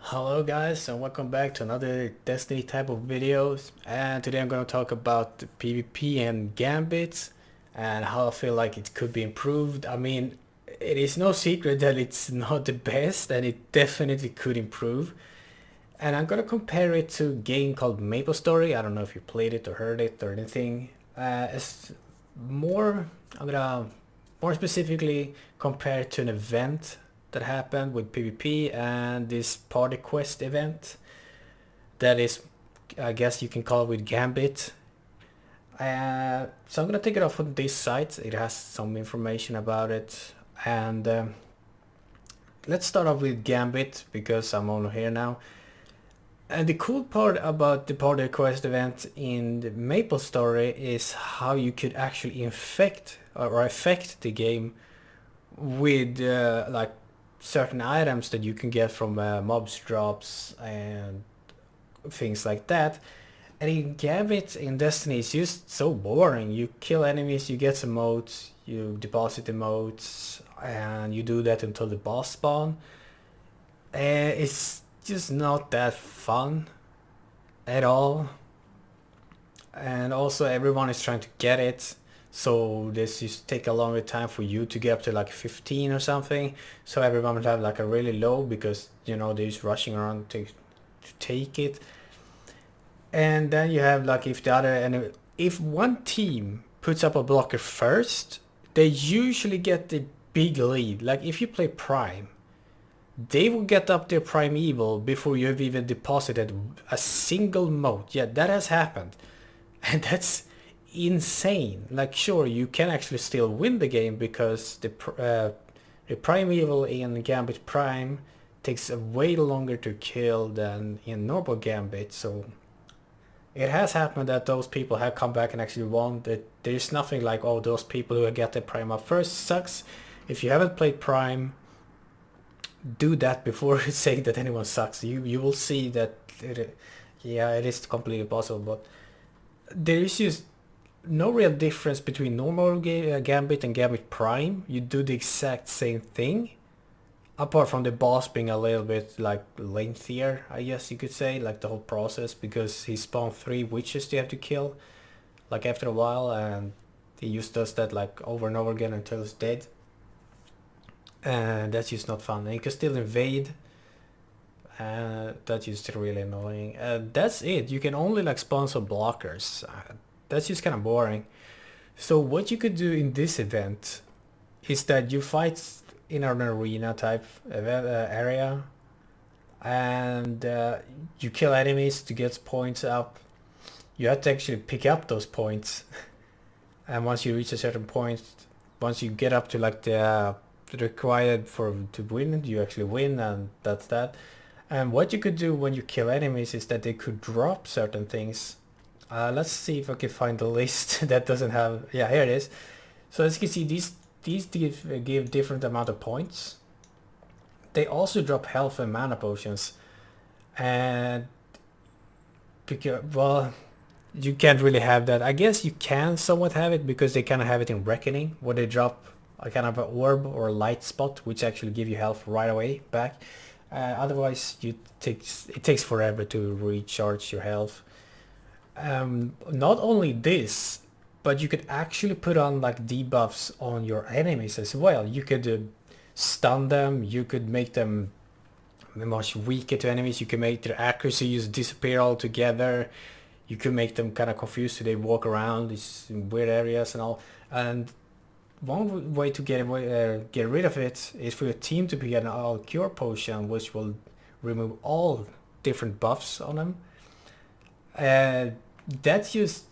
Hello guys, and welcome back to another Destiny type of videos. And today I'm going to talk about the PvP and gambits and how I feel like it could be improved. I mean, it is no secret that it's not the best and it definitely could improve. And I'm going to compare it to a game called MapleStory. I don't know if you played it or heard it or anything. It's more, I'm going to more specifically compare it to an event that happened with PvP and this party quest event that is, I guess you can call it, with Gambit. So I'm gonna take it off on this site. It has some information about it, and let's start off with Gambit because I'm on here now. And the cool part about the party quest event in the MapleStory is how you could actually infect or affect the game with like certain items that you can get from mobs drops and things like that. And in Gambit in Destiny it's just so boring. You kill enemies, you get some motes, you deposit the motes, and you do that until the boss spawn. It's just not that fun at all. And also everyone is trying to get it, so this just take a longer time for you to get up to like 15 or something, so everyone will have like a really low because you know they're just rushing around to take it. And then you have like if one team puts up a blocker first, they usually get the big lead. Like if you play Prime, they will get up their primeval before you have even deposited a single mote. Yeah, that has happened. And that's insane. Like sure, you can actually still win the game because the primeval in Gambit Prime takes way longer to kill than in normal Gambit. So it has happened that those people have come back and actually won. That there's nothing like, oh, those people who get the Prime up first sucks. If you haven't played Prime, do that before saying that anyone sucks. You will see that yeah, it is completely possible, but there is just no real difference between normal Gambit and Gambit Prime. You do the exact same thing, apart from the boss being a little bit like lengthier, I guess you could say, like the whole process, because he spawned 3 witches you have to kill like after a while, and he just does that like over and over again until it's dead. And that's just not fun. And you can still invade. That's just really annoying. That's it. You can only like spawn some blockers. That's just kind of boring. So what you could do in this event is that you fight in an arena type event, area, and you kill enemies to get points up. You have to actually pick up those points, and once you reach a certain point, once you get up to like the required for to win, you actually win, and that's that. And what you could do when you kill enemies is that they could drop certain things. Let's see if I can find the list that doesn't have. Yeah, here it is. So as you can see, these give different amount of points. They also drop health and mana potions, and because, well, you can't really have that. I guess you can somewhat have it because they kind of have it in Reckoning, where they drop a kind of an orb or a light spot, which actually give you health right away back. Otherwise, it takes forever to recharge your health. Not only this, but you could actually put on like debuffs on your enemies as well. You could stun them, you could make them much weaker to enemies, you can make their accuracy just disappear altogether, you could make them kind of confused so they walk around these weird areas and all. And one way to get rid of it is for your team to be an all cure potion, which will remove all different buffs on them. That's just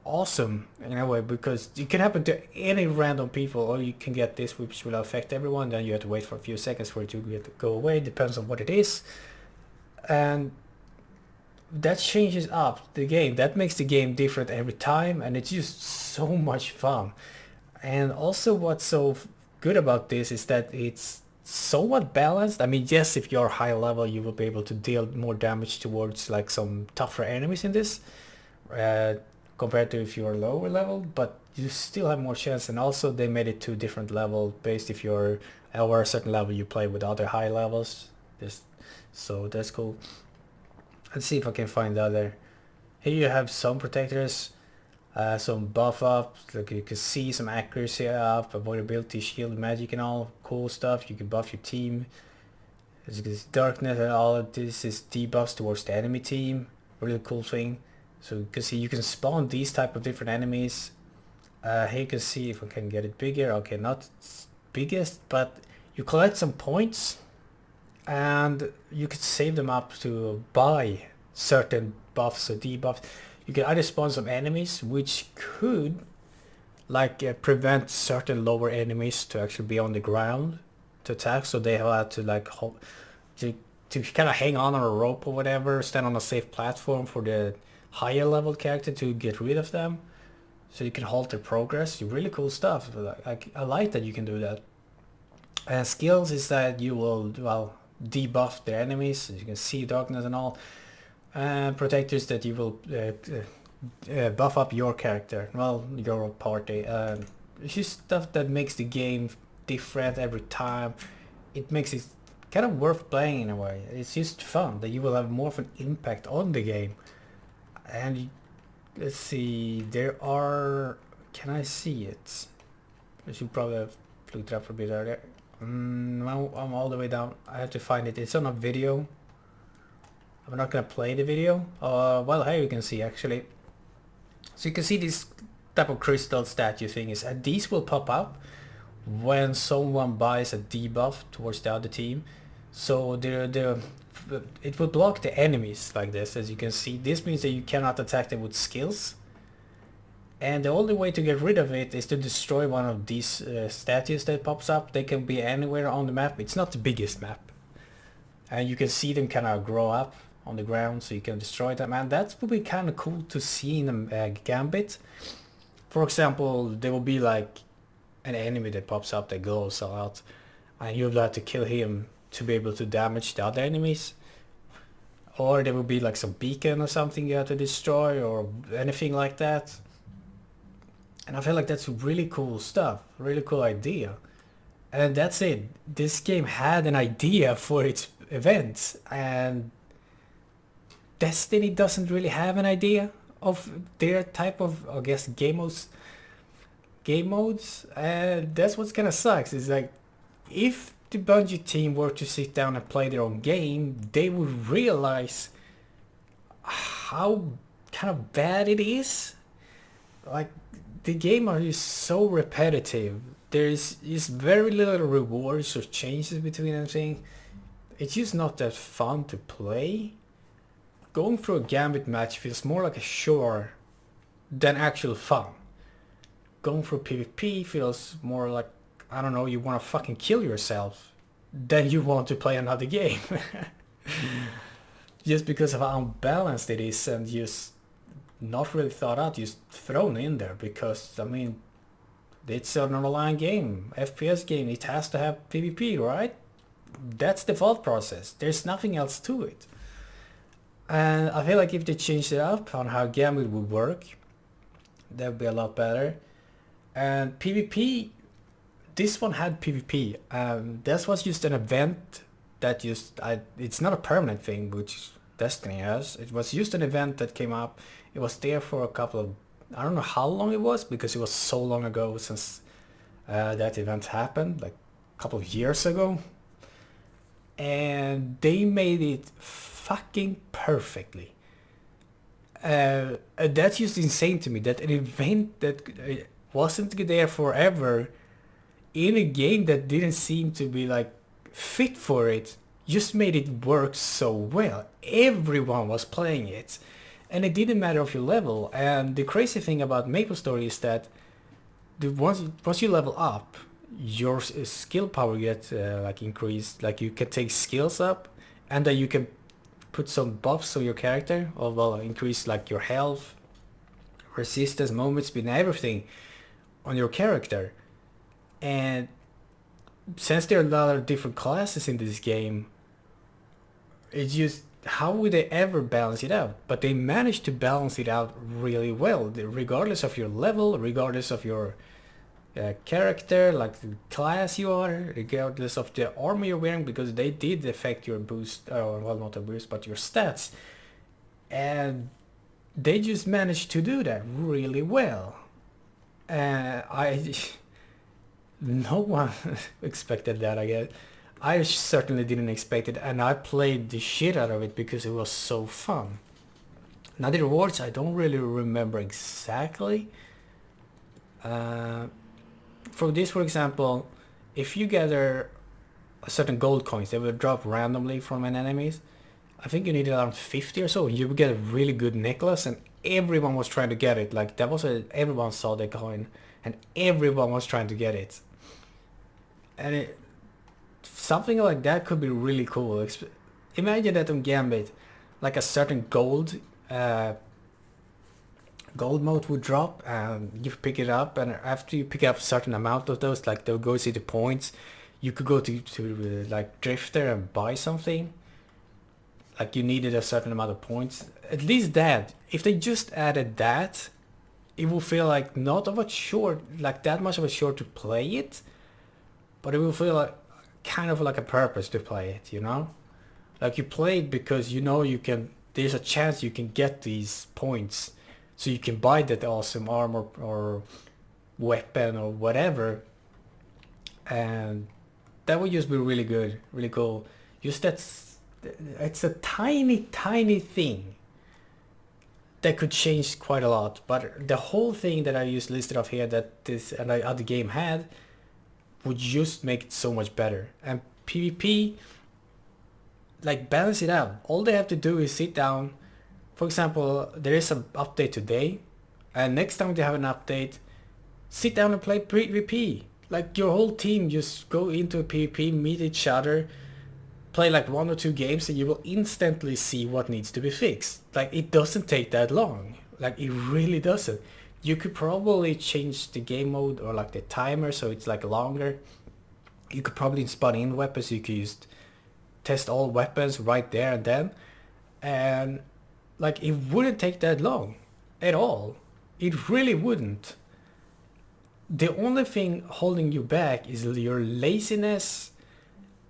awesome in a way, because it can happen to any random people, or you can get this which will affect everyone, then you have to wait for a few seconds for it to go away, depends on what it is. And that changes up the game, that makes the game different every time, and it's just so much fun. And also what's so good about this is that it's somewhat balanced. I mean, yes, if you're high level, you will be able to deal more damage towards like some tougher enemies in this, uh, compared to if you're lower level, but you still have more chance. And also they made it 2 different level based if you're over a certain level you play with other high levels. This, so that's cool. Let's see if I can find the other. Here you have some protectors, some buff up, like you can see some accuracy up, avoidability, shield, magic and all cool stuff. You can buff your team. As you can see, darkness and all of this is debuffs towards the enemy team. Really cool thing. So you can see you can spawn these type of different enemies. Here you can see if I can get it bigger. Okay, not biggest, but you collect some points and you could save them up to buy certain buffs or debuffs. You can either spawn some enemies which could like prevent certain lower enemies to actually be on the ground to attack, so they have to like to kind of hang on a rope or whatever, stand on a safe platform for the higher level character to get rid of them, so you can halt their progress. Really cool stuff. I like that you can do that. And skills is that you will, well, debuff the enemies, as you can see, darkness and all. And protectors that you will buff up your character, well, your party. It's just stuff that makes the game different every time. It makes it kind of worth playing in a way. It's just fun that you will have more of an impact on the game. And let's see, there are, can I see it? I should probably have looked it up a bit earlier. No, I'm all the way down. I have to find it. It's on a video. I'm not gonna play the video. Well, here you can see actually. So you can see this type of crystal statue things, and these will pop up when someone buys a debuff towards the other team. So it will block the enemies like this, as you can see. This means that you cannot attack them with skills. And the only way to get rid of it is to destroy one of these statues that pops up. They can be anywhere on the map. It's not the biggest map. And you can see them kind of grow up on the ground, so you can destroy them. And that would be kind of cool to see in a gambit. For example, there will be like an enemy that pops up that glows a lot, and you'll have to kill him to be able to damage the other enemies. Or there will be like some beacon or something you have to destroy, or anything like that. And I feel like that's really cool stuff, really cool idea. And that's it. This game had an idea for its events, and Destiny doesn't really have an idea of their type of, I guess, game modes. And that's what's kind of sucks. Is like, if the Bungie team were to sit down and play their own game, they would realize how kind of bad it is. Like, the game are just so repetitive. There's just very little rewards or changes between everything. It's just not that fun to play. Going through a gambit match feels more like a chore than actual fun. Going through PvP feels more like, I don't know, you want to fucking kill yourself than you want to play another game. Just because of how unbalanced it is, and just not really thought out, just thrown in there because, I mean, it's an online game, FPS game, it has to have PvP, right? That's the thought process. There's nothing else to it. And I feel like if they changed it up on how Gambit would work, that would be a lot better. And PvP, this one had PvP. That was just an event that it's not a permanent thing, which Destiny has. It was just an event that came up. It was there for a couple of, I don't know how long it was, because it was so long ago since that event happened, like a couple of years ago. And they made it fucking perfectly. That's just insane to me, that an event that wasn't there forever in a game that didn't seem to be like fit for it just made it work so well. Everyone was playing it, and it didn't matter of your level. And the crazy thing about MapleStory is that once you level up, your skill power gets like increased. Like, you can take skills up, and then you can put some buffs on your character, or well, increase like your health, resistance, movement speed, and everything on your character. And since there are a lot of different classes in this game, it's just, how would they ever balance it out? But they managed to balance it out really well, regardless of your level, regardless of your character, like the class you are, regardless of the armor you're wearing, because they did affect your boost, or well, not a boost, but your stats. And they just managed to do that really well. I no one expected that, I guess. I certainly didn't expect it, and I played the shit out of it because it was so fun. Now the rewards I don't really remember exactly. For this, for example, if you gather a certain gold coins, they will drop randomly from an enemies. I think you needed around 50 or so, and you would get a really good necklace, and everyone was trying to get it. Like that was everyone saw the coin, and everyone was trying to get it. And something like that could be really cool. Imagine that on Gambit, like a certain gold mode would drop, and you pick it up, and after you pick up a certain amount of those, like they'll go see the points, you could go to like Drifter and buy something. Like you needed a certain amount of points. At least that, if they just added that, it will feel like not of a chore, like that much of a chore to play it, but it will feel like kind of like a purpose to play it, you know? Like you play it because you know you can, there's a chance you can get these points, so you can buy that awesome armor or weapon or whatever, and that would just be really good, really cool. Just it's a tiny thing that could change quite a lot, but the whole thing that I just listed off here that this and other game had would just make it so much better. And PvP, like, balance it out. All they have to do is sit down. For example, there is an update today, and next time they have an update, sit down and play PvP. Like your whole team just go into a PvP, meet each other, play like 1 or 2 games, and you will instantly see what needs to be fixed. Like it doesn't take that long. Like it really doesn't. You could probably change the game mode or like the timer so it's like longer. You could probably spawn in weapons. You could just test all weapons right there and then, and like it wouldn't take that long at all. It really wouldn't. The only thing holding you back is your laziness,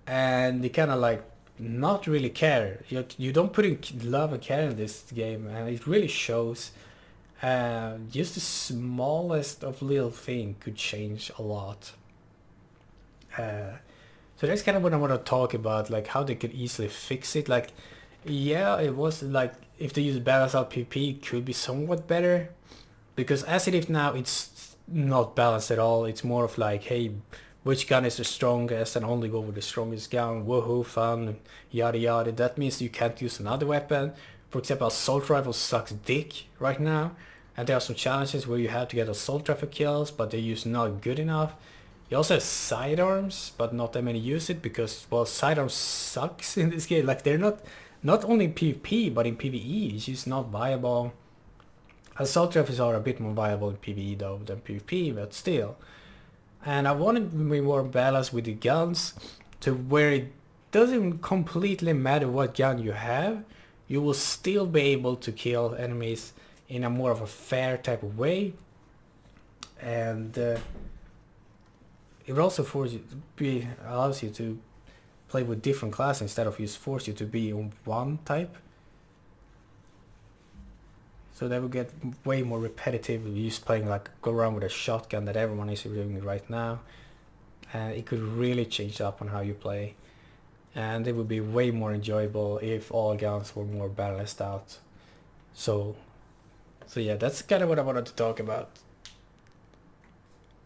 and you kind of like not really care. You don't put in love and care in this game, and it really shows. Just the smallest of little thing could change a lot. So that's kind of what I want to talk about, like how they could easily fix it. Like, yeah, it was like if they use balance out PvP, it could be somewhat better, because as it is now, it's not balanced at all. It's more of like, hey, which gun is the strongest, and only go with the strongest gun, woohoo, fun, yada yada. That means you can't use another weapon. For example, assault rifle sucks dick right now, and there are some challenges where you have to get assault rifle kills, but they're just not good enough. You also have sidearms, but not that many use it because, well, sidearms sucks in this game. Like they're not only in PvP, but in PvE, it's just not viable. Assault rifles are a bit more viable in PvE though than PvP, but still. And I wanted to be more balanced with the guns, to where it doesn't completely matter what gun you have, you will still be able to kill enemies in a more of a fair type of way. And it also allows you to play with different classes instead of just force you to be on one type. So that will get way more repetitive. You just playing like go around with a shotgun that everyone is doing right now, and it could really change up on how you play, and it would be way more enjoyable if all guns were more balanced out. So yeah, that's kind of what I wanted to talk about.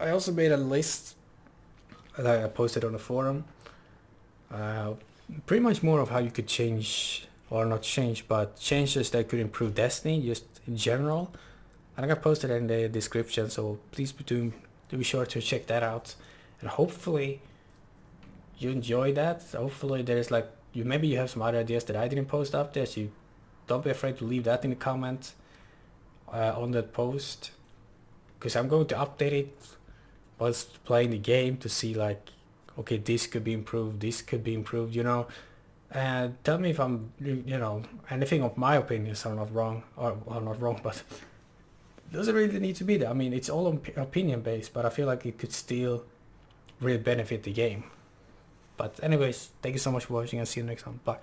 I also made a list that I posted on the forum, pretty much more of how you could change, or not change, but changes that could improve Destiny just in general. And I got posted in the description, so please do be sure to check that out. And hopefully you enjoy that. Hopefully there's like, maybe you have some other ideas that I didn't post up there, so you don't be afraid to leave that in the comments on that post, because I'm going to update it whilst playing the game to see like, okay, this could be improved, this could be improved, you know. And tell me if I'm, you know, anything of my opinions are not wrong, or not wrong, but doesn't really need to be there. I mean, it's all opinion based, but I feel like it could still really benefit the game. But anyways, thank you so much for watching and see you next time. Bye.